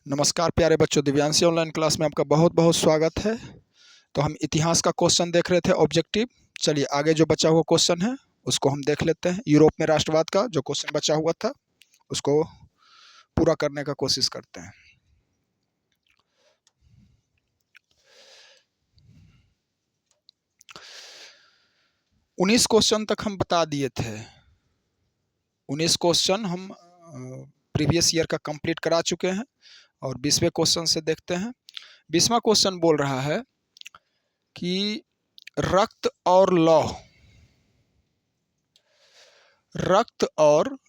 नमस्कार प्यारे बच्चों, दिव्यांशी ऑनलाइन क्लास में आपका बहुत बहुत स्वागत है। तो हम इतिहास का क्वेश्चन देख रहे थे ऑब्जेक्टिव। चलिए आगे जो बचा हुआ क्वेश्चन है उसको हम देख लेते हैं। यूरोप में राष्ट्रवाद का जो क्वेश्चन बचा हुआ था उसको पूरा करने का कोशिश करते हैं। उन्नीस क्वेश्चन तक हम बता दिए थे। 19 क्वेश्चन हम प्रीवियस ईयर का कंप्लीट करा चुके हैं और 20वें क्वेश्चन से देखते हैं। 20वां क्वेश्चन बोल रहा है कि रक्त और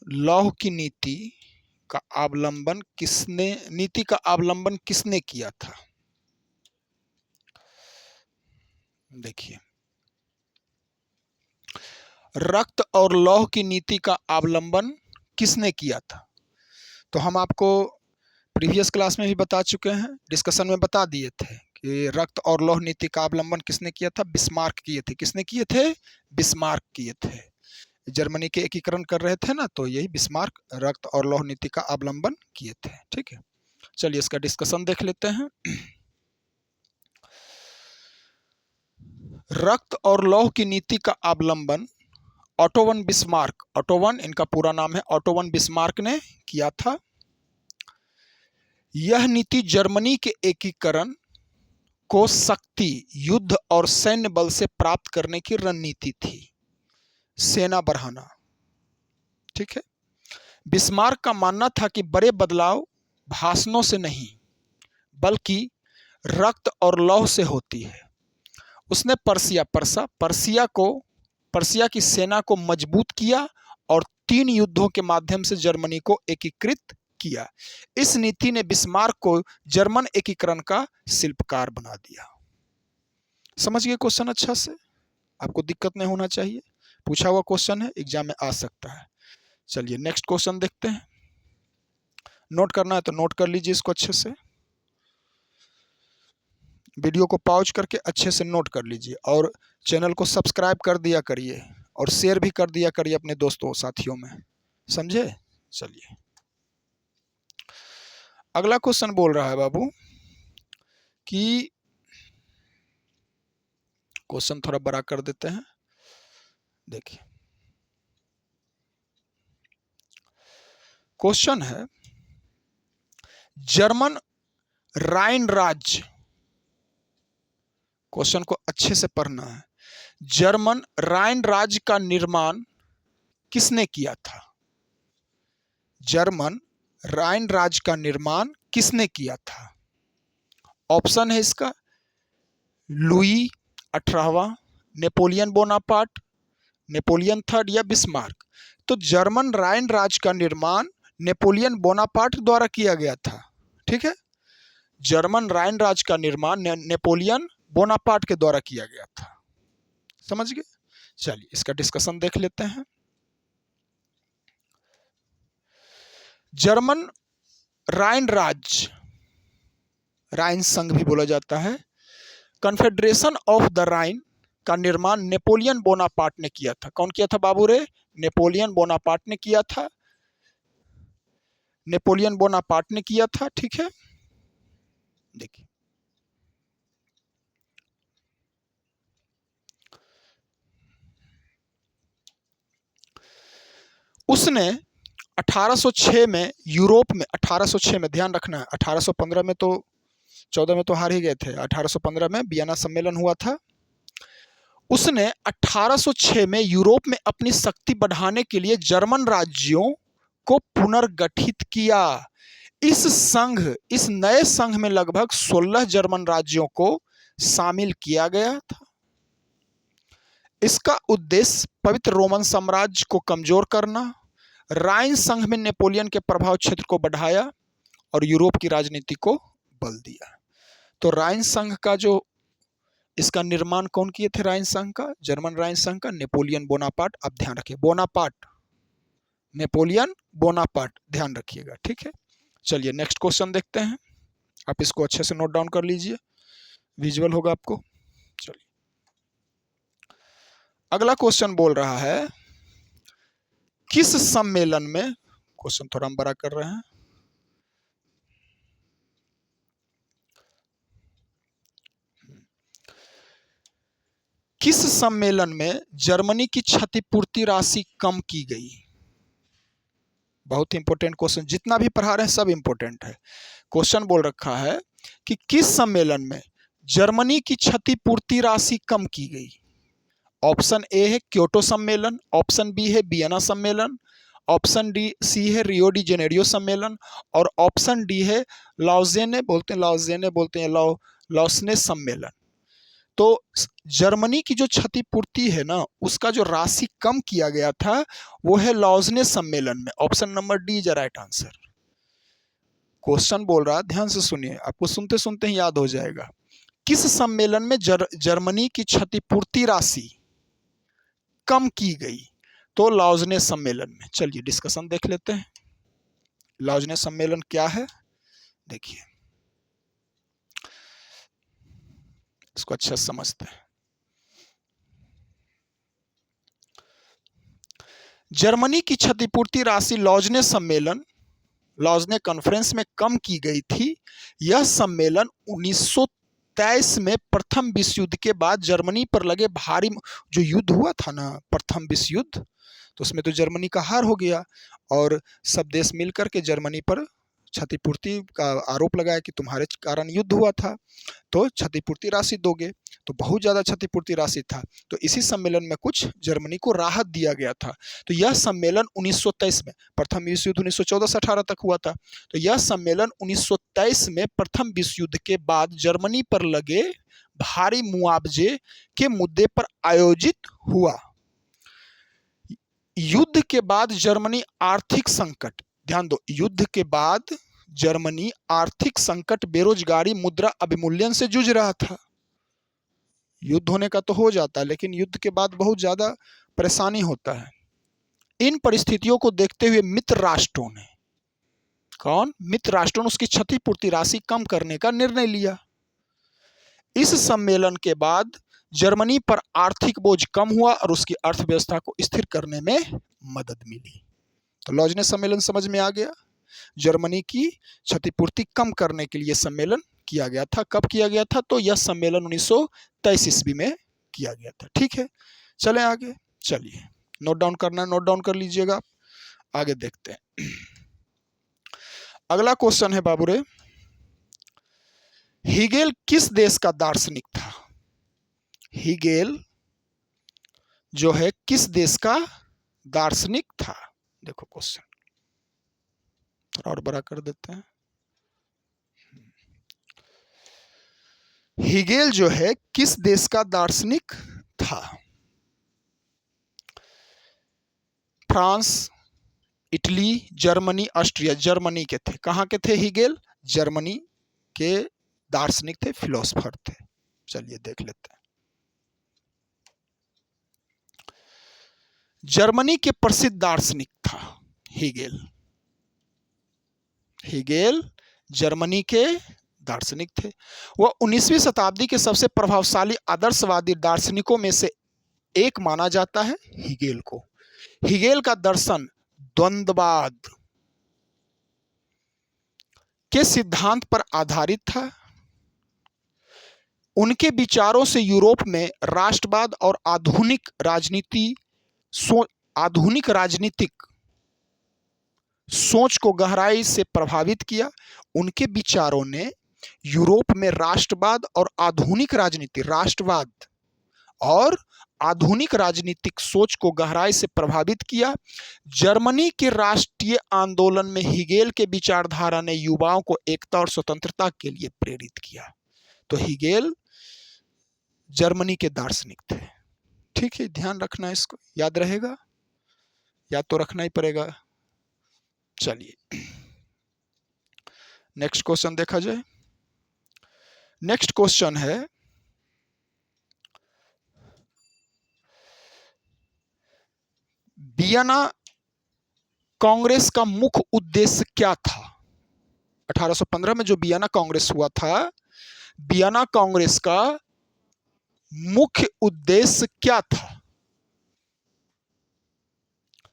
लौह की नीति का अवलंबन किसने किया था। देखिए, रक्त और लौह की नीति का अवलंबन किसने किया था। तो हम आपको प्रीवियस क्लास में भी बता चुके हैं, डिस्कशन में बता दिए थे कि रक्त और लौह नीति का अवलंबन किसने किया था। बिस्मार्क किए थे। किसने किए थे? बिस्मार्क किए थे। जर्मनी के एकीकरण कर रहे थे ना, तो यही बिस्मार्क रक्त और लौह नीति का अवलंबन किए थे। ठीक है, चलिए इसका डिस्कशन देख लेते हैं। रक्त और लौह की नीति का अवलंबन auto von Bismarck, auto one इनका पूरा नाम है, ऑटो वन बिस्मार्क ने किया था। यह नीति जर्मनी के एकीकरण को शक्ति, युद्ध और सैन्य बल से प्राप्त करने की रणनीति थी, सेना बढ़ाना। ठीक है, बिस्मार्क का मानना था कि बड़े बदलाव भाषणों से नहीं बल्कि रक्त और लौह से होती है। उसने पर्सिया की सेना को मजबूत किया और 3 युद्धों के माध्यम से जर्मनी को एकीकृत किया। इस नीति ने बिस्मार्क को जर्मन एकीकरण का शिल्पकार बना दिया। समझ गए क्वेश्चन अच्छा से? आपको दिक्कत नहीं होना चाहिए, पूछा हुआ क्वेश्चन है, एग्जाम में आ सकता है। चलिए नेक्स्ट क्वेश्चन देखते हैं। नोट करना है तो नोट कर लीजिए इसको अच्छे से, वीडियो को पॉज करके अच्छे से नोट कर लीजिए और चैनल को सब्सक्राइब कर दिया करिए और शेयर भी कर दिया करिए अपने दोस्तों साथियों में, समझे। चलिए अगला क्वेश्चन बोल रहा है बाबू कि क्वेश्चन थोड़ा बड़ा कर देते हैं। देखिए क्वेश्चन है, जर्मन राइन राज्य, क्वेश्चन को अच्छे से पढ़ना है। जर्मन राइन राज्य का निर्माण किसने किया था? जर्मन राइन राज्य का निर्माण किसने किया था? ऑप्शन है इसका लुई 18वां, नेपोलियन बोनापार्ट, नेपोलियन थर्ड या बिस्मार्क। तो जर्मन राइन राज्य का निर्माण नेपोलियन बोनापार्ट द्वारा किया गया था। ठीक है, जर्मन राइन राज्य का निर्माण नेपोलियन बोनापार्ट के द्वारा किया गया था। समझ गए? चलिए इसका डिस्कशन देख लेते हैं। जर्मन राइन राज्य, राइन संघ भी बोला जाता है, कन्फेडरेशन ऑफ द राइन का निर्माण नेपोलियन बोनापार्ट ने किया था। कौन किया था बाबू रे? नेपोलियन बोनापार्ट ने किया था, नेपोलियन बोनापार्ट ने किया था। ठीक है, देखिए उसने 1806 में यूरोप में, 1806 में ध्यान रखना है, 1815 में तो 14 में तो हार ही गए थे, 1815 में वियना सम्मेलन हुआ था। उसने 1806 में यूरोप में अपनी शक्ति बढ़ाने के लिए जर्मन राज्यों को पुनर्गठित किया। इस नए संघ में लगभग 16 जर्मन राज्यों को शामिल किया गया था। इसका उद्देश्य पवित्र रोमन साम्राज्य को कमजोर करना, राइन संघ में नेपोलियन के प्रभाव क्षेत्र को बढ़ाया और यूरोप की राजनीति को बल दिया। तो राइन संघ का जो इसका निर्माण कौन किए थे? राइन संघ का, जर्मन राइन संघ का नेपोलियन बोनापार्ट। आप ध्यान रखिए, बोनापार्ट, नेपोलियन बोनापार्ट, ध्यान रखिएगा। ठीक है, चलिए नेक्स्ट क्वेश्चन देखते हैं। आप इसको अच्छे से नोट डाउन कर लीजिए, विजुअल होगा आपको। चलिए अगला क्वेश्चन बोल रहा है, किस सम्मेलन में, क्वेश्चन थोड़ा हम बड़ा कर रहे हैं, किस सम्मेलन में जर्मनी की क्षतिपूर्ति राशि कम की गई? बहुत इंपॉर्टेंट क्वेश्चन, जितना भी पढ़ा रहे हैं सब इंपॉर्टेंट है। क्वेश्चन बोल रखा है कि किस सम्मेलन में जर्मनी की क्षतिपूर्ति राशि कम की गई? ऑप्शन ए है क्योटो सम्मेलन, ऑप्शन बी है वियना सम्मेलन, ऑप्शन सी है रियो डी जेनेरियो सम्मेलन, और ऑप्शन डी है लाउजेने बोलते हैं लॉसने सम्मेलन। तो जर्मनी की जो क्षतिपूर्ति है ना, उसका जो राशि कम किया गया था वो है लॉजने सम्मेलन में। Option number D is right answer. Question बोल रहा है, ध्यान से सुनिए, आपको सुनते सुनते ही याद हो जाएगा। किस सम्मेलन में जर्मनी की क्षतिपूर्ति राशि कम की गई? तो लॉजने सम्मेलन में। चलिए डिस्कशन देख लेते हैं। लॉजने सम्मेलन क्या है, देखिए इसको अच्छा समझते हैं। जर्मनी की क्षतिपूर्ति राशि लॉजने सम्मेलन, लॉजने कॉन्फ्रेंस में कम की गई थी। यह सम्मेलन 1923 में प्रथम विश्व युद्ध के बाद जर्मनी पर लगे भारी जो युद्ध हुआ था ना, प्रथम विश्व युद्ध, तो उसमें तो जर्मनी का हार हो गया और सब देश मिलकर के जर्मनी पर क्षतिपूर्ति का आरोप लगाया कि तुम्हारे कारण युद्ध हुआ था तो क्षतिपूर्ति राशि दोगे। तो बहुत ज़्यादा क्षतिपूर्ति राशि था, तो इसी सम्मेलन में कुछ जर्मनी को राहत दिया गया था। तो यह सम्मेलन 1923 में, प्रथम विश्व युद्ध 1914 से 18 तक हुआ था, तो यह सम्मेलन 1923 में प्रथम विश्व युद्ध के बाद जर्मनी पर लगे भारी मुआवजे के मुद्दे पर आयोजित हुआ। युद्ध के बाद जर्मनी आर्थिक संकट, ध्यान दो, युद्ध के बाद जर्मनी आर्थिक संकट, बेरोजगारी, मुद्रा अवमूल्यन से जूझ रहा था। युद्ध होने का तो हो जाता है, लेकिन युद्ध के बाद बहुत ज्यादा परेशानी होता है। इन परिस्थितियों को देखते हुए मित्र राष्ट्रों ने, कौन? मित्र राष्ट्रों ने उसकी क्षतिपूर्ति राशि कम करने का निर्णय लिया। इस सम्मेलन के बाद जर्मनी पर आर्थिक बोझ कम हुआ और उसकी अर्थव्यवस्था को स्थिर करने में मदद मिली। तो लॉजने सम्मेलन समझ में आ गया। जर्मनी की क्षतिपूर्ति कम करने के लिए सम्मेलन किया गया था। कब किया गया था? तो यह सम्मेलन 1923 ईस्वी में किया गया था। ठीक है, चलें आगे। चलिए नोट डाउन करना है, नोट डाउन कर लीजिएगा, आगे देखते हैं। अगला क्वेश्चन है बाबूरे, हीगेल किस देश का दार्शनिक था? हीगेल जो है किस देश का दार्शनिक था? देखो क्वेश्चन थोड़ा और बड़ा कर देते हैं। हीगेल जो है किस देश का दार्शनिक था? France, Italy, Germany, Austria. Germany के थे। कहाँ के थे हीगेल? जर्मनी के दार्शनिक थे, फिलोसफर थे। चलिए देख लेते हैं। जर्मनी के प्रसिद्ध दार्शनिक था हीगेल। हीगेल जर्मनी के दार्शनिक थे। वह 19वीं शताब्दी के सबसे प्रभावशाली आदर्शवादी दार्शनिकों में से एक माना जाता है हीगेल को। हीगेल का दर्शन द्वंद्ववाद के सिद्धांत पर आधारित था। उनके विचारों से यूरोप में राष्ट्रवाद और आधुनिक राजनीतिक सोच को गहराई से प्रभावित किया। उनके विचारों ने यूरोप में राष्ट्रवाद और आधुनिक राजनीति, राष्ट्रवाद और आधुनिक राजनीतिक सोच को गहराई से प्रभावित किया। जर्मनी के राष्ट्रीय आंदोलन में हीगेल के विचारधारा ने युवाओं को एकता और स्वतंत्रता के लिए प्रेरित किया। तो हीगेल जर्मनी के दार्शनिक थे। ठीक है, ध्यान रखना, इसको याद रहेगा, याद तो रखना ही पड़ेगा। चलिए नेक्स्ट क्वेश्चन देखा जाए। नेक्स्ट क्वेश्चन है, वियना कांग्रेस का मुख्य उद्देश्य क्या था? 1815 में जो वियना कांग्रेस हुआ था, वियना कांग्रेस का मुख्य उद्देश्य क्या था?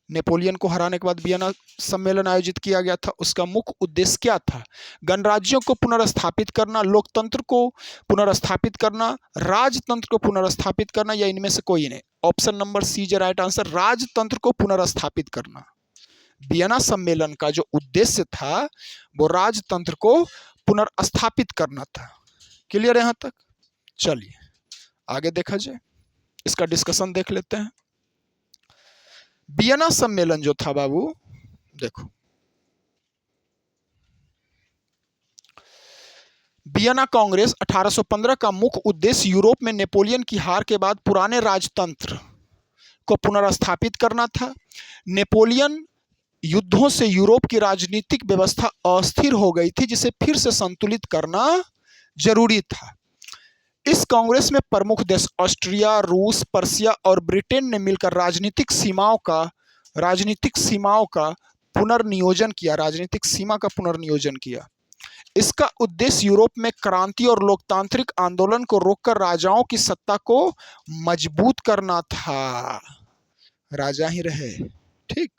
नेपोलियन को हराने के बाद वियना सम्मेलन आयोजित किया गया था। उसका मुख्य उद्देश्य क्या था? गणराज्यों को पुनर्स्थापित करना, लोकतंत्र को पुनर्स्थापित करना, राजतंत्र को पुनर्स्थापित करना, या इनमें से कोई नहीं? Option number C is right answer, राजतंत्र को पुनर्स्थापित करना। वियना सम्मेलन का जो उद्देश्य था वो राजतंत्र को पुनर्स्थापित करना था। क्लियर है यहां तक? चलिए आगे देखा जाए, इसका डिस्कशन देख लेते हैं। वियना सम्मेलन जो था बाबू, देखो वियना कांग्रेस 1815 का मुख्य उद्देश्य यूरोप में नेपोलियन की हार के बाद पुराने राजतंत्र को पुनर्स्थापित करना था। नेपोलियन युद्धों से यूरोप की राजनीतिक व्यवस्था अस्थिर हो गई थी, जिसे फिर से संतुलित करना जरूरी था। इस कांग्रेस में प्रमुख देश ऑस्ट्रिया, रूस, पर्शिया और ब्रिटेन ने मिलकर राजनीतिक सीमाओं का पुनर्नियोजन किया। राजनीतिक सीमा का पुनर्नियोजन किया। इसका उद्देश्य यूरोप में क्रांति और लोकतांत्रिक आंदोलन को रोककर राजाओं की सत्ता को मजबूत करना था। राजा ही रहे, ठीक।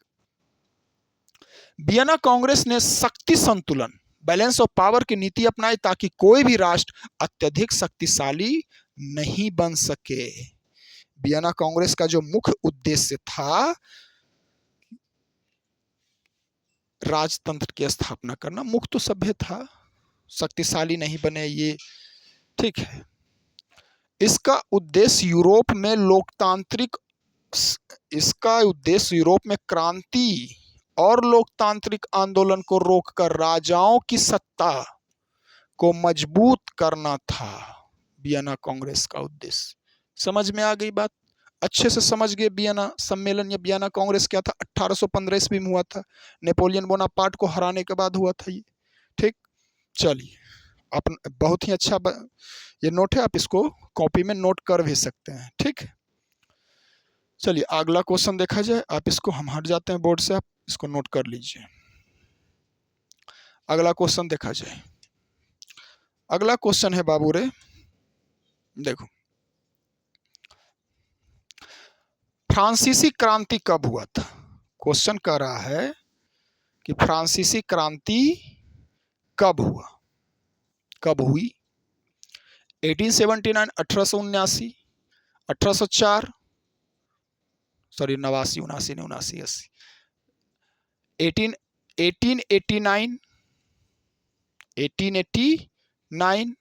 वियना कांग्रेस ने शक्ति संतुलन, बैलेंस ऑफ पावर की नीति अपनाई ताकि कोई भी राष्ट्र अत्यधिक शक्तिशाली नहीं बन सके। वियना कांग्रेस का जो मुख्य उद्देश्य था राजतंत्र की स्थापना करना। मुख्य तो सभ्य था, शक्तिशाली नहीं बने ये, ठीक है। इसका उद्देश्य यूरोप में क्रांति और लोकतांत्रिक आंदोलन को रोककर राजाओं की सत्ता को मजबूत करना था। वियना कांग्रेस का उद्देश्य समझ में आ गई बात? अच्छे से समझ गए। वियना सम्मेलन या वियना कांग्रेस क्या था? 1815 ईस्वी में हुआ था। नेपोलियन बोनापार्ट को हराने के बाद हुआ था ये, ठीक। चलिए आप बहुत ही अच्छा ये नोट है, आप इसको कॉपी में नोट कर भी सकते हैं, ठीक है। चलिए अगला क्वेश्चन देखा जाए। आप इसको, हम हट जाते हैं बोर्ड से, आप इसको नोट कर लीजिए। अगला क्वेश्चन देखा जाए। अगला क्वेश्चन है बाबू रे, देखो फ्रांसीसी क्रांति कब हुआ था? क्वेश्चन कह रहा है कि फ्रांसीसी क्रांति कब हुआ, कब हुई? 1879, 1879, 1804, सॉरी 89, 79, 79, 80, 1889, 1889।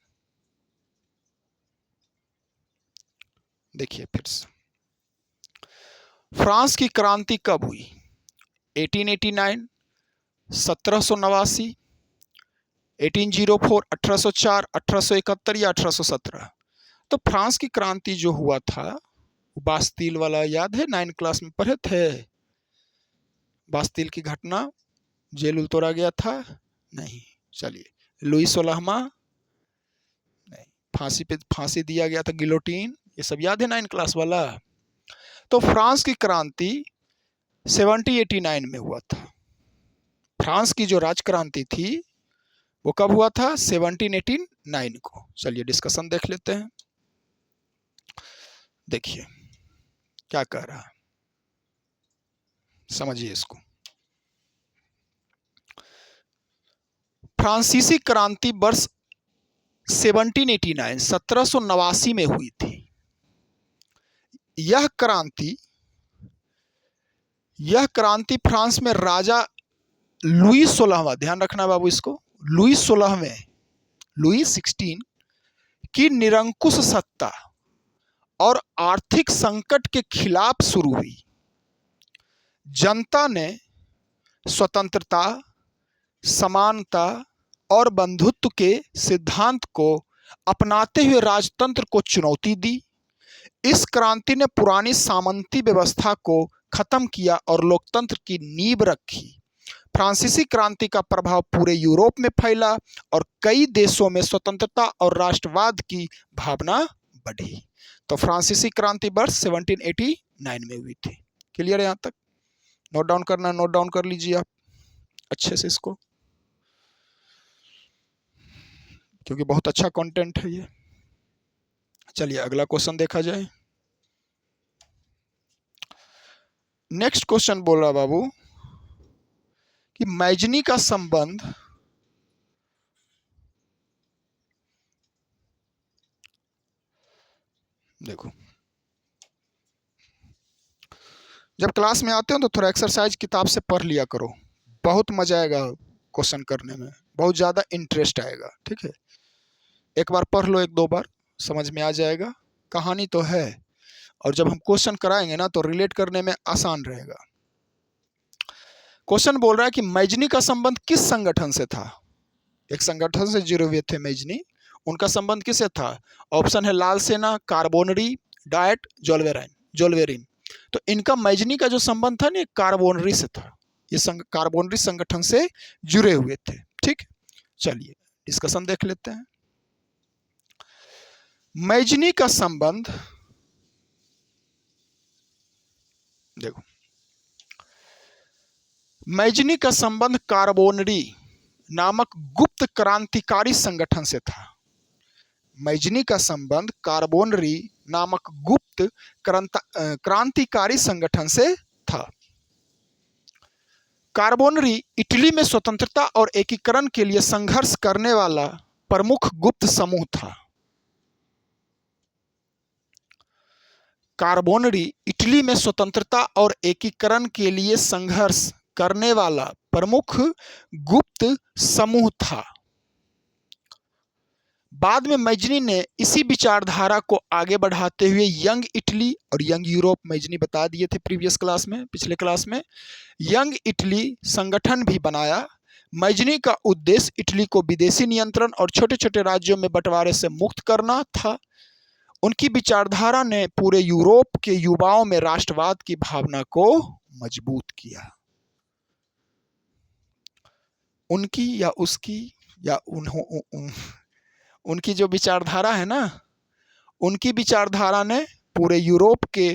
देखिए फिर से, फ्रांस की क्रांति कब हुई? 1889, 1789, 1804, 1804, 1871 या 1817? तो फ्रांस की क्रांति जो हुआ था, बास्तील वाला याद है? 9 क्लास में पढ़े थे। बास्तील की घटना, जेल तोड़ा गया था? नहीं। चलिए लुई 16वां, नहीं। फांसी पे फांसी दिया गया था, गिलोटीन, ये सब याद है 9 क्लास वाला? तो फ्रांस की क्रांति 1789 में हुआ था। फ्रांस की जो राजक्रांति थी वो कब हुआ था? 1789 को। चलिए डिस्कशन देख लेते हैं। देखिए क्या कह रहा है, समझिए इसको। फ्रांसीसी क्रांति वर्ष 1789, 1789 में हुई थी। यह क्रांति फ्रांस में राजा लुई 16वां, ध्यान रखना बाबू इसको, लुई 16वें, लुई 16 की निरंकुश सत्ता और आर्थिक संकट के खिलाफ शुरू हुई। जनता ने स्वतंत्रता, समानता और बंधुत्व के सिद्धांत को अपनाते हुए राजतंत्र को चुनौती दी। इस क्रांति ने पुरानी सामंती व्यवस्था को खत्म किया और लोकतंत्र की नींव रखी। फ्रांसीसी क्रांति का प्रभाव पूरे यूरोप में फैला और कई देशों में स्वतंत्रता और राष्ट्रवाद की भावना बढ़ी। तो फ्रांसीसी क्रांति वर्ष 1789 में हुई थी। क्लियर है यहाँ तक? नोट डाउन करना, नोट डाउन कर लीजिए आप अच्छे से इसको, क्योंकि बहुत अच्छा कंटेंट है ये। चलिए अगला क्वेश्चन देखा जाए। नेक्स्ट क्वेश्चन बोल रहा बाबू कि मैजनी का संबंध देखो, जब क्लास में आते हो तो थोड़ा एक्सरसाइज किताब से पढ़ लिया करो, बहुत मजा आएगा क्वेश्चन करने में, बहुत ज़्यादा इंटरेस्ट आएगा। ठीक है, एक बार पढ़ लो, एक दो बार समझ में आ जाएगा। कहानी तो है, और जब हम क्वेश्चन कराएंगे ना तो रिलेट करने में आसान रहेगा। क्वेश्चन बोल रहा है कि मैजनी का संबंध किस संगठन से था। एक संगठन से जुड़े हुए थे मैजनी, उनका संबंध किससे था। ऑप्शन है लाल सेना, कार्बोनरी, डाइट, जोल्वेरिन। तो इनका मैजनी का जो संबंध था ना, कार्बोनरी से था। ये कार्बोनरी संगठन से जुड़े हुए थे। ठीक, चलिए डिस्कशन देख लेते हैं। मैजनी का संबंध देखो, मैजनी का संबंध कार्बोनरी नामक गुप्त क्रांतिकारी संगठन से था। मैजनी का संबंध कार्बोनरी नामक गुप्त क्रांतिकारी संगठन से था। कार्बोनरी इटली में स्वतंत्रता और एकीकरण के लिए संघर्ष करने वाला प्रमुख गुप्त समूह था। कार्बोनरी इटली में स्वतंत्रता और एकीकरण के लिए संघर्ष करने वाला प्रमुख गुप्त समूह था। बाद में मैजनी ने इसी विचारधारा को आगे बढ़ाते हुए यंग इटली और यंग यूरोप, मैजनी बता दिए थे प्रीवियस क्लास में, पिछले क्लास में, यंग इटली संगठन भी बनाया। मैजनी का उद्देश्य इटली को विदेशी नियंत्रण और छोटे छोटे राज्यों में बंटवारे से मुक्त करना था। उनकी विचारधारा ने पूरे यूरोप के युवाओं में राष्ट्रवाद की भावना को मजबूत किया। उनकी या उसकी या उनकी जो विचारधारा है ना, उनकी विचारधारा ने पूरे यूरोप के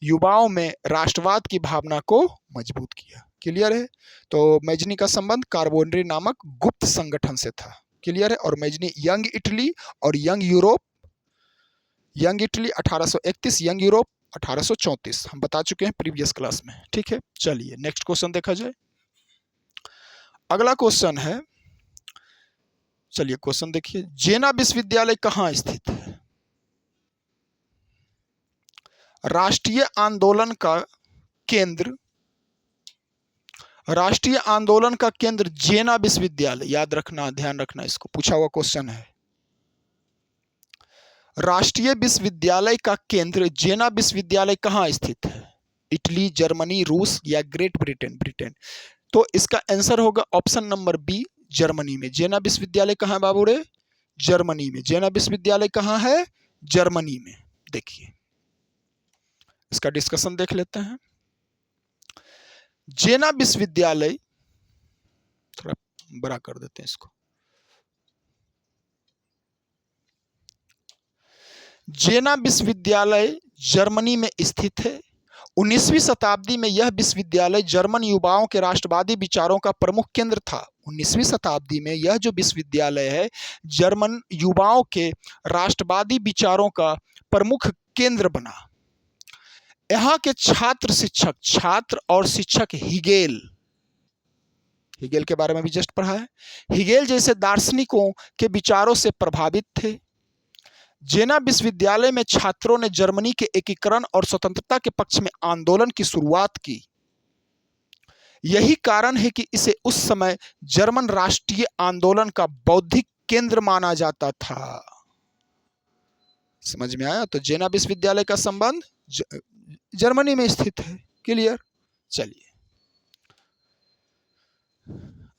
युवाओं में राष्ट्रवाद की भावना को मजबूत किया। क्लियर है। तो मैजनी का संबंध कार्बोनरी नामक गुप्त संगठन से था। क्लियर है। और मैजनी यंग इटली और young Europe, young Italy 1831, young Europe 1834, हम बता चुके हैं प्रीवियस क्लास में। ठीक है, चलिए नेक्स्ट क्वेश्चन देखा जाए। अगला क्वेश्चन है, चलिए क्वेश्चन देखिए, जेना विश्वविद्यालय कहाँ स्थित है। राष्ट्रीय आंदोलन का केंद्र, राष्ट्रीय आंदोलन का केंद्र जेना विश्वविद्यालय, याद रखना, ध्यान रखना, इसको पूछा हुआ क्वेश्चन है। राष्ट्रीय विश्वविद्यालय का केंद्र जेना विश्वविद्यालय कहाँ स्थित है। इटली, जर्मनी, रूस या ग्रेट ब्रिटेन। ब्रिटेन। तो इसका आंसर होगा ऑप्शन नंबर बी, जर्मनी में। जेना विश्वविद्यालय कहाँ है बाबू रे, जर्मनी में। जेना विश्वविद्यालय कहाँ है, जर्मनी में। देखिए इसका डिस्कशन देख लेते हैं। जेना विश्वविद्यालय, थोड़ा बड़ा कर देते हैं इसको। जेना विश्वविद्यालय जर्मनी में स्थित है। 19वीं शताब्दी में यह विश्वविद्यालय जर्मन युवाओं के राष्ट्रवादी विचारों का प्रमुख केंद्र था। 19वीं शताब्दी में यह जो विश्वविद्यालय है जर्मन युवाओं के राष्ट्रवादी विचारों का प्रमुख केंद्र बना। यहाँ के छात्र और शिक्षक हिगेल के बारे में भी जस्ट पढ़ा है, हिगेल जैसे दार्शनिकों के विचारों से प्रभावित थे। जेना विश्वविद्यालय में छात्रों ने जर्मनी के एकीकरण और स्वतंत्रता के पक्ष में आंदोलन की शुरुआत की। यही कारण है कि इसे उस समय जर्मन राष्ट्रीय आंदोलन का बौद्धिक केंद्र माना जाता था। समझ में आया। तो जेना विश्वविद्यालय का संबंध जर्मनी में स्थित है। क्लियर। चलिए,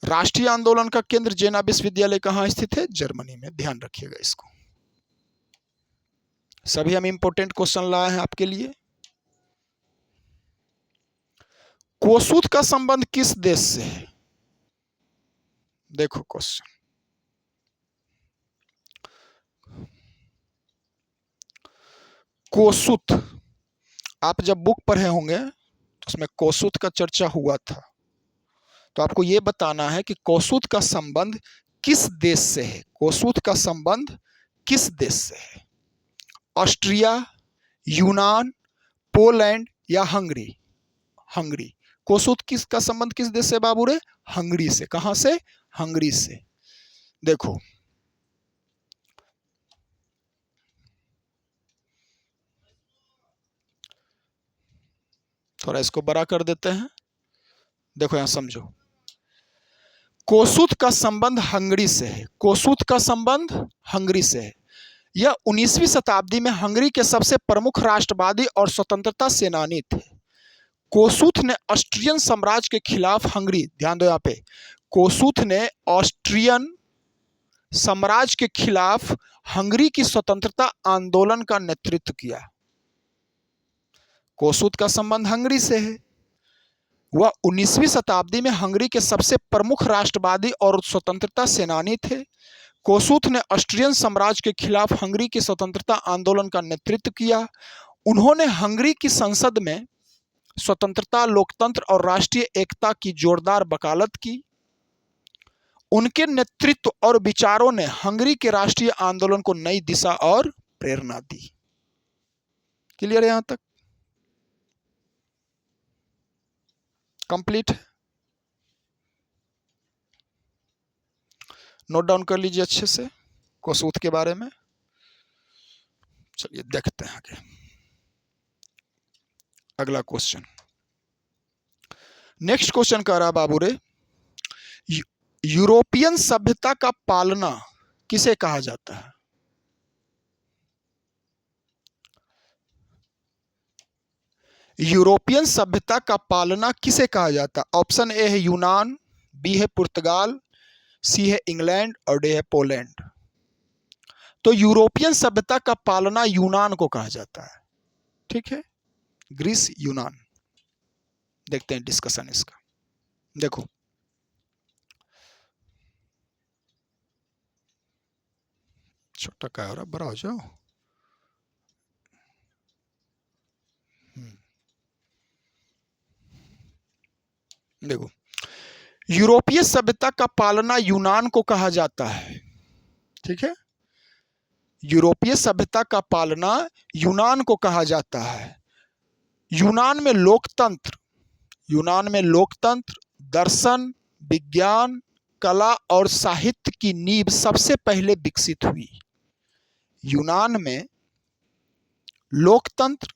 राष्ट्रीय आंदोलन का केंद्र जेना विश्वविद्यालय कहाँ स्थित है, जर्मनी में। ध्यान रखिएगा इसको। सभी हम इंपॉर्टेंट क्वेश्चन लाए हैं आपके लिए। कोसूत का संबंध किस देश से है। देखो क्वेश्चन, कोसूत, आप जब बुक पढ़े होंगे तो उसमें कोसूत का चर्चा हुआ था। तो आपको यह बताना है कि कोसूत का संबंध किस देश से है। कोसूत का संबंध किस देश से है। ऑस्ट्रिया, यूनान, पोलैंड या हंगरी। हंगरी। कोसूथ किसका संबंध किस देश से बाबू रे? हंगरी से। कहां से? हंगरी से। देखो थोड़ा इसको बड़ा कर देते हैं। देखो यहां समझो, कोसूथ का संबंध हंगरी से है। कोसूथ का संबंध हंगरी से है। यह 19वीं शताब्दी में हंगरी के सबसे प्रमुख राष्ट्रवादी और स्वतंत्रता सेनानी थे। कोसूथ ने ऑस्ट्रियन साम्राज्य के खिलाफ हंगरी, ध्यान दो यहाँ पे, कोसूथ ने ऑस्ट्रियन साम्राज्य के खिलाफ हंगरी की स्वतंत्रता आंदोलन का नेतृत्व किया। कोसूथ का संबंध हंगरी से है। वह 19वीं शताब्दी में हंगरी के सबसे प्रमुख राष्ट्रवादी और स्वतंत्रता सेनानी थे। कोसूथ ने ऑस्ट्रियन साम्राज्य के खिलाफ हंगरी के स्वतंत्रता आंदोलन का नेतृत्व किया। उन्होंने हंगरी की संसद में स्वतंत्रता, लोकतंत्र और राष्ट्रीय एकता की जोरदार वकालत की। उनके नेतृत्व और विचारों ने हंगरी के राष्ट्रीय आंदोलन को नई दिशा और प्रेरणा दी। क्लियर है यहां तक? कंप्लीट है? नोट डाउन कर लीजिए अच्छे से कोसूथ के बारे में। चलिए देखते हैं आगे। अगला क्वेश्चन, नेक्स्ट क्वेश्चन कह रहा बाबू रे, यूरोपियन सभ्यता का पालना किसे कहा जाता है? यूरोपियन सभ्यता का पालना किसे कहा जाता है? ऑप्शन ए है यूनान, बी है पुर्तगाल, सी है इंग्लैंड और डी है पोलैंड। तो यूरोपियन सभ्यता का पालना यूनान को कहा जाता है। ठीक है, ग्रीस, यूनान। देखते हैं डिस्कशन इसका। देखो छोटा क्या हो रहा, बड़ा हो जाओ। देखो, यूरोपीय सभ्यता का पालना यूनान को कहा जाता है। ठीक है, यूरोपीय सभ्यता का पालना यूनान को कहा जाता है। यूनान में लोकतंत्र, दर्शन, विज्ञान, कला और साहित्य की नींव सबसे पहले विकसित हुई। यूनान में लोकतंत्र,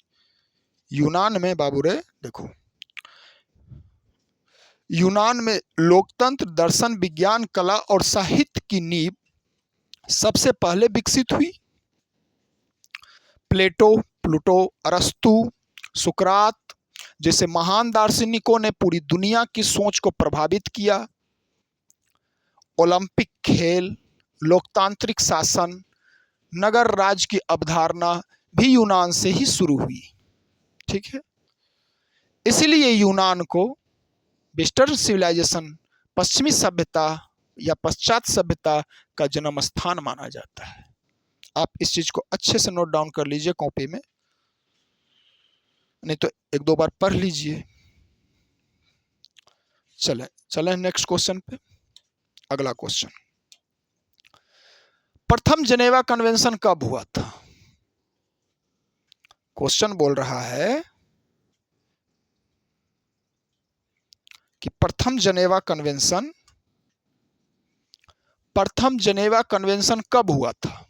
यूनान में बाबू रे देखो, यूनान में लोकतंत्र, दर्शन, विज्ञान, कला और साहित्य की नींव सबसे पहले विकसित हुई। प्लेटो, प्लूटो, अरस्तु, सुकरात जैसे महान दार्शनिकों ने पूरी दुनिया की सोच को प्रभावित किया। ओलंपिक खेल, लोकतांत्रिक शासन, नगर राज की अवधारणा भी यूनान से ही शुरू हुई। ठीक है, इसलिए यूनान को वेस्टर्न सिविलाइजेशन, पश्चिमी सभ्यता या पश्चात सभ्यता का जन्म स्थान माना जाता है। आप इस चीज को अच्छे से नोट डाउन कर लीजिए कॉपी में, नहीं तो एक दो बार पढ़ लीजिए। चले नेक्स्ट क्वेश्चन पे। अगला क्वेश्चन, प्रथम जेनेवा कन्वेंशन कब हुआ था? क्वेश्चन बोल रहा है कि प्रथम जेनेवा कन्वेंशन कब हुआ था?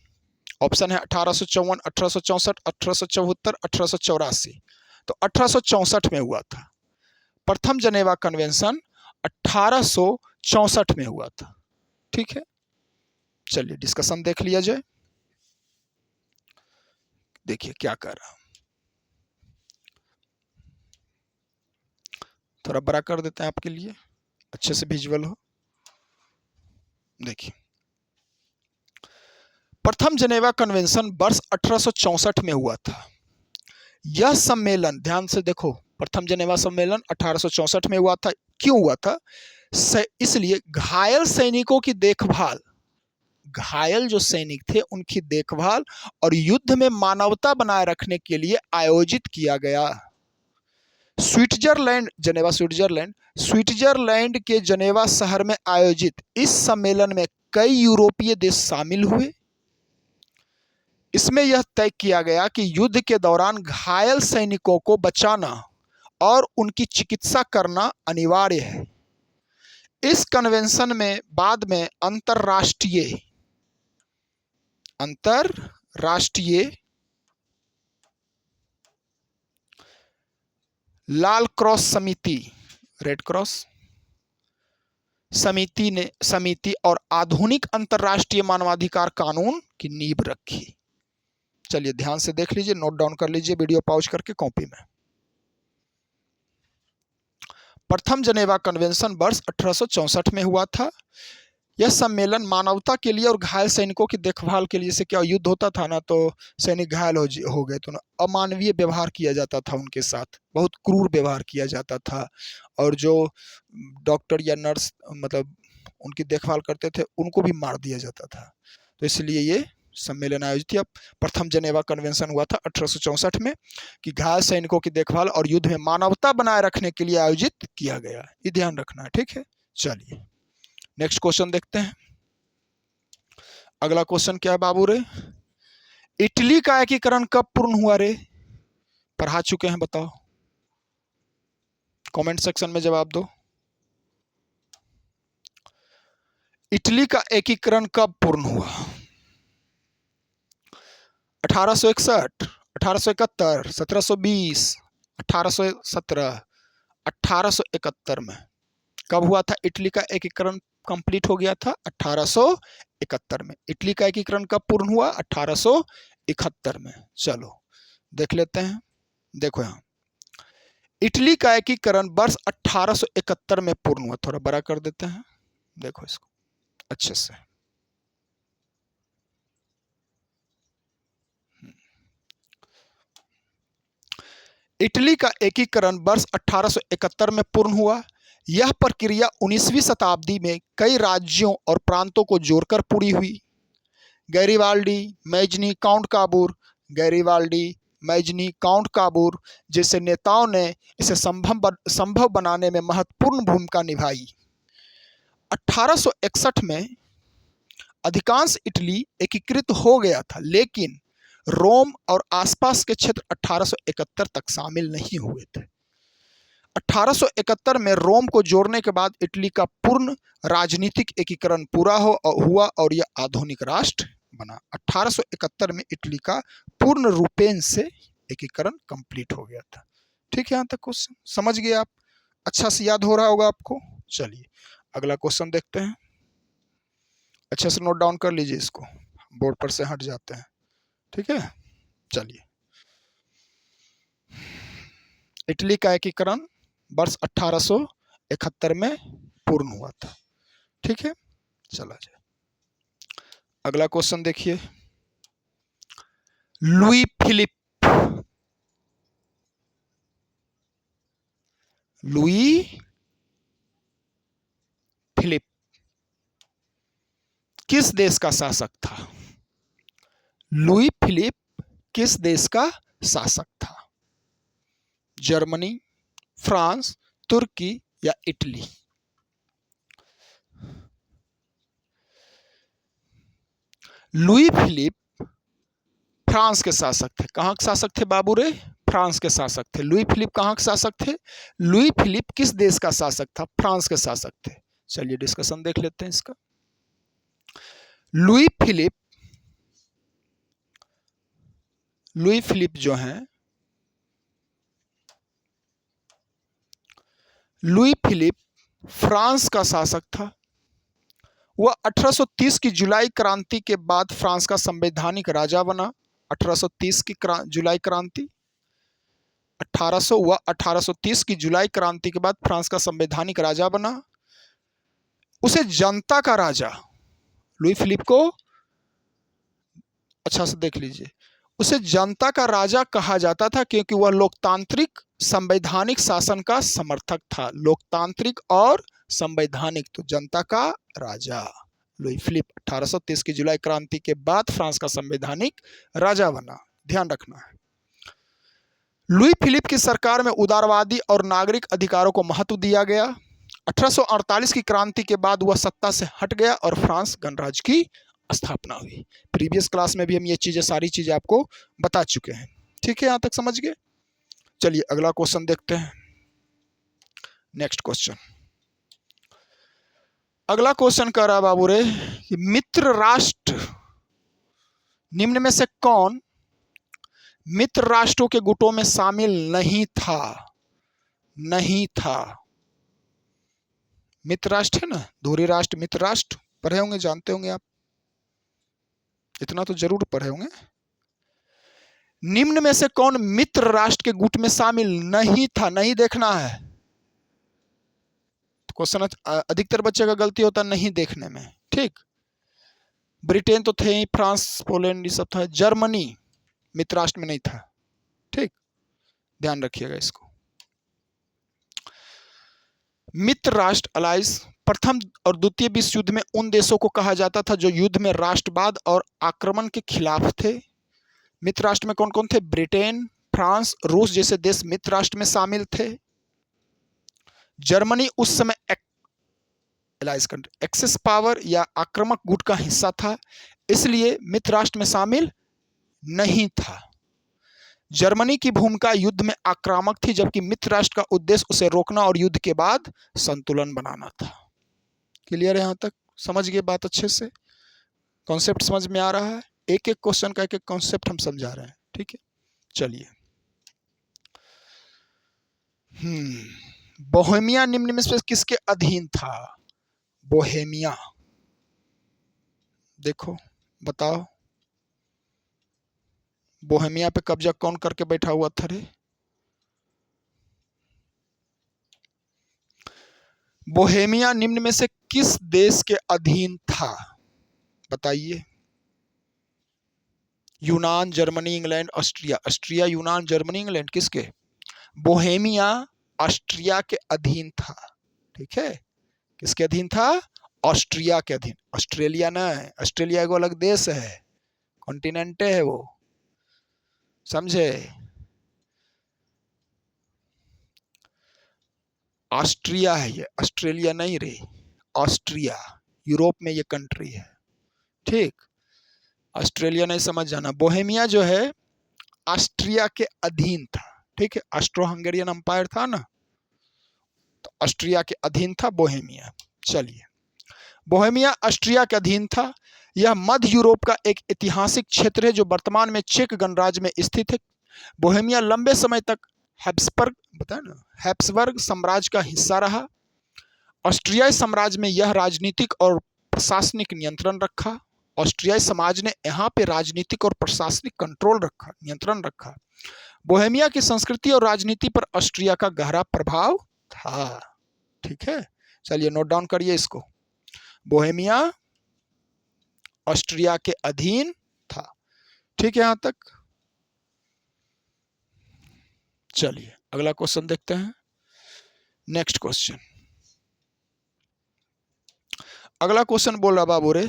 ऑप्शन है 1854, 1864, 1874, 1884। तो 1864 में हुआ था। प्रथम जेनेवा कन्वेंशन 1864 में हुआ था। ठीक है, चलिए डिस्कशन देख लिया जाए। देखिए क्या कर रहा, थोड़ा बड़ा कर देते हैं आपके लिए, अच्छे से विजुअल हो। देखिए, प्रथम जेनेवा कन्वेंशन वर्ष 1864 में हुआ था। यह सम्मेलन, ध्यान से देखो, प्रथम जेनेवा सम्मेलन 1864 में हुआ था। क्यों हुआ था? इसलिए घायल सैनिकों की देखभाल, घायल जो सैनिक थे उनकी देखभाल और युद्ध में मानवता बनाए रखने के लिए आयोजित किया गया। स्विट्जरलैंड के जेनेवा शहर में आयोजित इस सम्मेलन में कई यूरोपीय देश शामिल हुए। इसमें यह तय किया गया कि युद्ध के दौरान घायल सैनिकों को बचाना और उनकी चिकित्सा करना अनिवार्य है। इस कन्वेंशन में बाद में अंतरराष्ट्रीय लाल क्रॉस समिति, रेड क्रॉस समिति और आधुनिक अंतरराष्ट्रीय मानवाधिकार कानून की नींव रखी। चलिए ध्यान से देख लीजिए, नोट डाउन कर लीजिए वीडियो पॉज करके कॉपी में। प्रथम जनेवा कन्वेंशन वर्ष 1864 में हुआ था। यह सम्मेलन मानवता के लिए और घायल सैनिकों की देखभाल के लिए, से क्या युद्ध होता था ना, तो सैनिक घायल हो गए तो अमानवीय व्यवहार किया जाता था उनके साथ, बहुत क्रूर व्यवहार किया जाता था, और जो डॉक्टर या नर्स मतलब उनकी देखभाल करते थे उनको भी मार दिया जाता था। तो इसलिए ये सम्मेलन आयोजित किया। प्रथम जनेवा कन्वेंशन हुआ था 1864 में कि घायल सैनिकों की देखभाल और युद्ध में मानवता बनाए रखने के लिए आयोजित किया गया। ये ध्यान रखना है, ठीक है। चलिए नेक्स्ट क्वेश्चन देखते हैं। अगला क्वेश्चन क्या है बाबू रे? इटली का एकीकरण कब पूर्ण हुआ रे? पढ़ा चुके हैं, बताओ, कमेंट सेक्शन में जवाब दो। इटली का एकीकरण कब पूर्ण हुआ? 1861, 1871, 1720, 1817, 1871 में कब हुआ था? इटली का एकीकरण कंप्लीट हो गया था 1871 में। इटली का एकीकरण कब पूर्ण हुआ? 1871 में। चलो देख लेते हैं। देखो यहाँ इटली का एकीकरण वर्ष 1871 में पूर्ण हुआ। थोड़ा बड़ा कर देते हैं, देखो इसको अच्छे से। इटली का एकीकरण वर्ष 1871 में पूर्ण हुआ। यह प्रक्रिया 19वीं शताब्दी में कई राज्यों और प्रांतों को जोड़कर पूरी हुई। गैरिबाल्डी, मैजनी, काउंट काबूर जैसे नेताओं ने इसे संभव बनाने में महत्वपूर्ण भूमिका निभाई। 1861 में अधिकांश इटली एकीकृत हो गया था, लेकिन रोम और आसपास के क्षेत्र 1871 तक शामिल नहीं हुए थे। 1871 में रोम को जोड़ने के बाद इटली का पूर्ण राजनीतिक एकीकरण पूरा हुआ और यह आधुनिक राष्ट्र बना। 1871 में इटली का पूर्ण रूपेण से एकीकरण कंप्लीट हो गया था। ठीक है, यहाँ तक क्वेश्चन समझ गए आप? अच्छा से याद हो रहा होगा आपको। चलिए अगला क्वेश्चन देखते हैं। अच्छे से नोट डाउन कर लीजिए इसको, बोर्ड पर से हट जाते हैं। ठीक है, चलिए इटली का एकीकरण वर्ष 1871 में पूर्ण हुआ था। ठीक है, चला जाए अगला क्वेश्चन देखिए। लुई फिलिप किस देश का शासक था? लुई फिलिप किस देश का शासक था? जर्मनी, फ्रांस, तुर्की या इटली? लुई फिलिप फ्रांस के शासक थे। कहाँ के शासक थे बाबू रे? फ्रांस के शासक थे। लुई फिलिप कहाँ के शासक थे? लुई फिलिप किस देश का शासक था? फ्रांस के शासक थे। चलिए डिस्कशन देख लेते हैं इसका। लुई फिलिप जो हैं, लुई फिलिप फ्रांस का शासक था। वह 1830 की जुलाई क्रांति के बाद फ्रांस का संवैधानिक राजा बना। 1830 की जुलाई क्रांति 1830 की जुलाई क्रांति के बाद फ्रांस का संवैधानिक राजा बना। उसे जनता का राजा, लुई फिलिप को अच्छा से देख लीजिए, उसे जनता का राजा कहा जाता था क्योंकि वह लोकतांत्रिक संवैधानिक शासन का समर्थक था। लोकतांत्रिक और संवैधानिक, तो जनता का राजा लुई फिलिप 1830 की जुलाई क्रांति के बाद फ्रांस का संवैधानिक राजा बना। ध्यान रखना है। लुई फिलिप की सरकार में उदारवादी और नागरिक अधिकारों को महत्व दिया गया। 1848 की क्रांति के बाद वह सत्ता से हट गया और फ्रांस गणराज्य की स्थापना हुई। प्रीवियस क्लास में भी हम ये सारी चीजें आपको बता चुके हैं। ठीक है, यहां तक समझ गए? चलिए अगला क्वेश्चन देखते हैं। नेक्स्ट क्वेश्चन, अगला क्वेश्चन कह रहा बाबू रे कि मित्र राष्ट्र निम्न में से कौन मित्र राष्ट्रों के गुटों में शामिल नहीं था? नहीं था। मित्र राष्ट्र है ना, धुरी राष्ट्र, मित्र राष्ट्र पढ़े होंगे, जानते होंगे आप, इतना तो जरूर पढ़े होंगे। निम्न में से कौन मित्र राष्ट्र के गुट में शामिल नहीं था? नहीं देखना है क्वेश्चन, अधिकतर बच्चे का गलती होता है नहीं देखने में, ठीक। ब्रिटेन तो थे ही, फ्रांस, पोलैंड ये सब था, जर्मनी मित्र राष्ट्र में नहीं था, ठीक, ध्यान रखिएगा इसको। मित्र राष्ट्र अलाइज प्रथम और द्वितीय विश्व युद्ध में उन देशों को कहा जाता था जो युद्ध में राष्ट्रवाद और आक्रमण के खिलाफ थे। मित्र राष्ट्र में कौन कौन थे? ब्रिटेन, फ्रांस, रूस जैसे देश मित्र राष्ट्र में शामिल थे। जर्मनी उस समय एक्सेस पावर या आक्रामक गुट का हिस्सा था, इसलिए मित्र राष्ट्र में शामिल नहीं था। जर्मनी की भूमिका युद्ध में आक्रामक थी, जबकि मित्र राष्ट्र का उद्देश्य उसे रोकना और युद्ध के बाद संतुलन बनाना था। क्लियर है? यहां तक समझ गए बात अच्छे से? कॉन्सेप्ट समझ में आ रहा है? एक एक क्वेश्चन का एक एक कॉन्सेप्ट हम समझा रहे हैं, ठीक है। चलिए, बोहेमिया निम्न में से किसके अधीन था? बोहेमिया, देखो बताओ, बोहेमिया पे कब्जा कौन करके बैठा हुआ था रे? बोहेमिया निम्न में से किस देश के अधीन था? बताइए। यूनान, जर्मनी, इंग्लैंड, ऑस्ट्रिया। ऑस्ट्रिया, यूनान, जर्मनी, इंग्लैंड, किसके? बोहेमिया ऑस्ट्रिया के अधीन था, ठीक है। किसके अधीन था? ऑस्ट्रिया के अधीन। ऑस्ट्रेलिया ना है, ऑस्ट्रेलिया एक अलग देश है, कॉन्टिनेंट है वो, समझे? ऑस्ट्रिया है ये, ऑस्ट्रेलिया नहीं रे, ऑस्ट्रिया यूरोप में ये कंट्री है, ठीक। ऑस्ट्रेलिया नहीं समझ जाना। बोहेमिया जो है ऑस्ट्रिया के अधीन था, ठीक है। ऑस्ट्रो हंगेरियन अंपायर था ना, तो ऑस्ट्रिया के अधीन था बोहेमिया। चलिए, बोहेमिया ऑस्ट्रिया के अधीन था। यह मध्य यूरोप का एक ऐतिहासिक क्षेत्र है जो वर्तमान में चेक गणराज्य में स्थित है। बोहेमिया लंबे समय तक हैब्सबर्ग साम्राज्य का हिस्सा रहा। ऑस्ट्रियाई साम्राज्य में यह राजनीतिक और प्रशासनिक नियंत्रण रखा। ऑस्ट्रियाई समाज ने यहाँ पे राजनीतिक और प्रशासनिक कंट्रोल रखा, नियंत्रण रखा। बोहेमिया की संस्कृति और राजनीति पर ऑस्ट्रिया का गहरा प्रभाव था, ठीक है। चलिए नोट डाउन करिए इसको, बोहेमिया ऑस्ट्रिया के अधीन था, ठीक है यहां तक। चलिए अगला क्वेश्चन देखते हैं। नेक्स्ट क्वेश्चन, अगला क्वेश्चन बोल रहा बाबू रे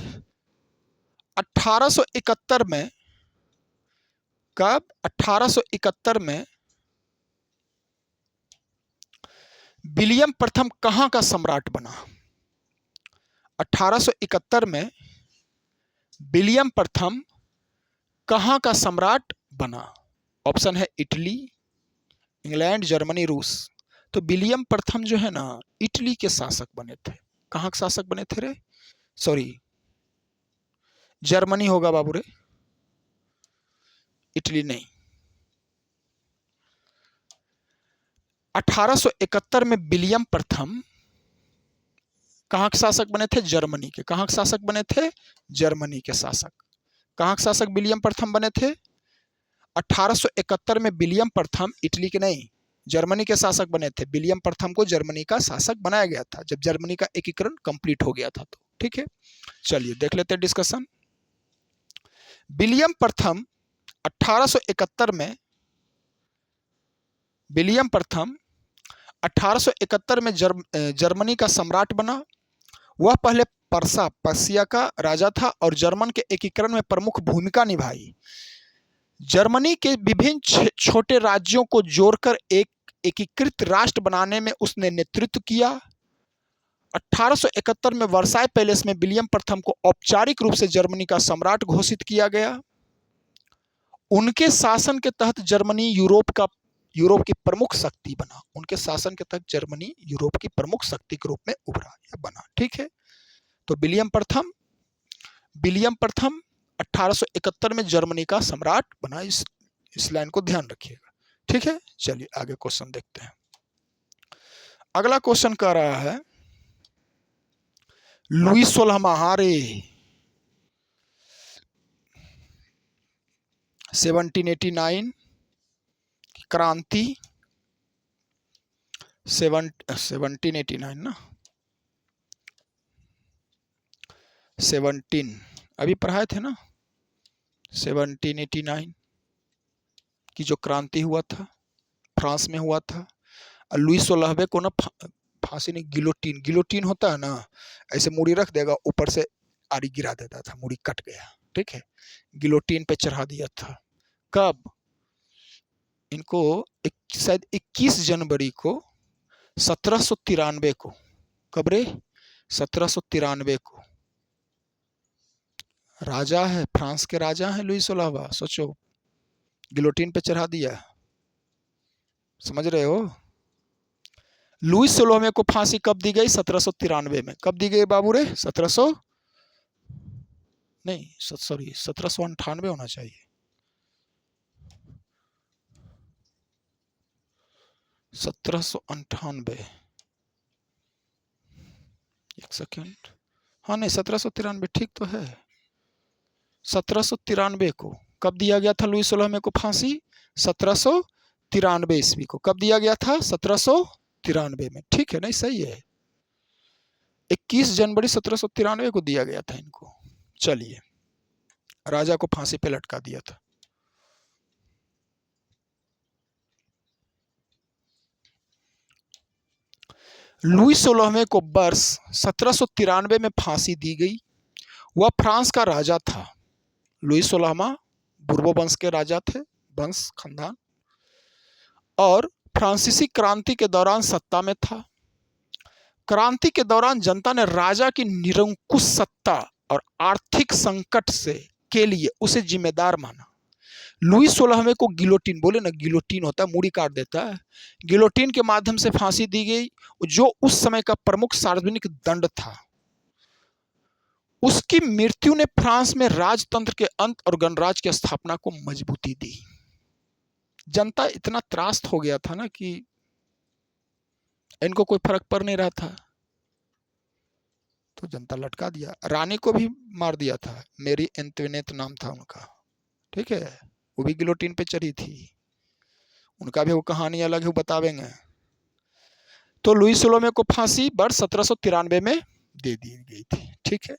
1871 में, कब? 1871 में विलियम प्रथम कहां का सम्राट बना? 1871 में विलियम प्रथम कहां का सम्राट बना? ऑप्शन है इटली, इंग्लैंड, जर्मनी, रूस। तो विलियम प्रथम जो है ना इटली के शासक बने थे। कहां के शासक बने थे रे? सॉरी, जर्मनी होगा बाबू रे, इटली नहीं। 1871 में विलियम प्रथम कहां के शासक बने थे? जर्मनी के। कहां के शासक बने थे? जर्मनी के शासक। कहां के शासक विलियम प्रथम बने थे? 1871 में विलियम प्रथम इटली के नहीं, जर्मनी के शासक बने थे। विलियम प्रथम को जर्मनी का शासक बनाया गया था जब जर्मनी का एकीकरण कंप्लीट हो गया था, तो ठीक है। चलिए देख लेते हैं डिस्कशन। विलियम प्रथम 1871 में, विलियम प्रथम 1871 में जर्मनी का सम्राट बना। वह पहले पर्सिया का राजा था और जर्मन के एकीकरण में प्रमुख भूमिका निभाई। जर्मनी के विभिन्न छोटे राज्यों को जोड़कर एक एकीकृत राष्ट्र बनाने में उसने नेतृत्व किया। 1871 में वर्साई पैलेस में विलियम प्रथम को औपचारिक रूप से जर्मनी का सम्राट घोषित किया गया। उनके शासन के तहत जर्मनी यूरोप की प्रमुख शक्ति बना। उनके शासन के तहत जर्मनी यूरोप की प्रमुख शक्ति के रूप में उभरा या बना। ठीक है, तो विलियम प्रथम 1871 में जर्मनी का सम्राट बना। इस लाइन को ध्यान रखिएगा। ठीक है, चलिए आगे क्वेश्चन देखते हैं। अगला क्वेश्चन कह रहा है लुई 16 1789 क्रांति 1789 ना 17 अभी पढ़ाए थे ना 1789 की जो क्रांति हुआ था फ्रांस में हुआ था। और लुई 16वें को ना फांसी नहीं गिलोटीन होता है ना, ऐसे मूड़ी रख देगा ऊपर से आरी गिरा देता था, मूड़ी कट गया। ठीक है, गिलोटीन पे चढ़ा दिया था। कब? इनको शायद 21 जनवरी को 1793 को। कब रे? 1793 को। राजा है, फ्रांस के राजा हैं लुई 16वां। सोचो, गिलोटीन पे चढ़ा दिया। समझ रहे हो? लुई 16वें को फांसी कब दी गई? 1793 में। कब दी गई बाबू रे? 1798 होना चाहिए। 1798 एक सेकेंड। हाँ नहीं 1793 ठीक तो है। 1793 को कब दिया गया था लुई 16वें को फांसी? 1793 ईस्वी को। कब दिया गया था? 1793 में। ठीक है, नहीं सही है। 21 जनवरी 1793 को दिया गया था इनको। चलिए, राजा को फांसी पे लटका दिया था। लुई 16वें को वर्ष 1793 में फांसी दी गई। वह फ्रांस का राजा था। लुई 16वां बुर्बो वंश के राजा थे, वंश खानदान, और फ्रांसीसी क्रांति के दौरान सत्ता में था। क्रांति के दौरान जनता ने राजा की निरंकुश सत्ता और आर्थिक संकट के लिए उसे जिम्मेदार माना। लुई 16वें को गिलोटीन, बोले ना गिलोटीन होता है, मूड़ी काट देता है, गिलोटीन के माध्यम से फांसी दी गई, जो उस समय का प्रमुख सार्वजनिक दंड था। उसकी मृत्यु ने फ्रांस में राजतंत्र के अंत और गणराज्य की स्थापना को मजबूती दी। जनता इतना त्रास्त हो गया था ना कि इनको कोई फर्क पड़ नहीं रहा था, तो जनता लटका दिया। रानी को भी मार दिया था, मेरी एंटोनेट नाम था उनका। ठीक है, वो भी गिलोटीन पे चढ़ी थी। उनका भी वो कहानी अलग है, वो बतावेंगे। तो लुई 16वें को फांसी वर्ष 1793 में दे दी गई थी। ठीक है,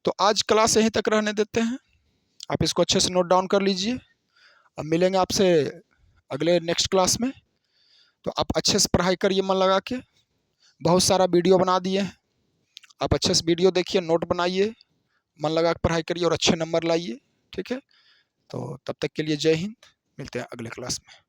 तो आज क्लास यहीं तक रहने देते हैं। आप इसको अच्छे से नोट डाउन कर लीजिए। अब मिलेंगे आपसे अगले नेक्स्ट क्लास में। तो आप अच्छे से पढ़ाई करिए मन लगा के। बहुत सारा वीडियो बना दिए हैं, आप अच्छे से वीडियो देखिए, नोट बनाइए, मन लगा के पढ़ाई करिए और अच्छे नंबर लाइए। ठीक है, तो तब तक के लिए जय हिंद। मिलते हैं अगले क्लास में।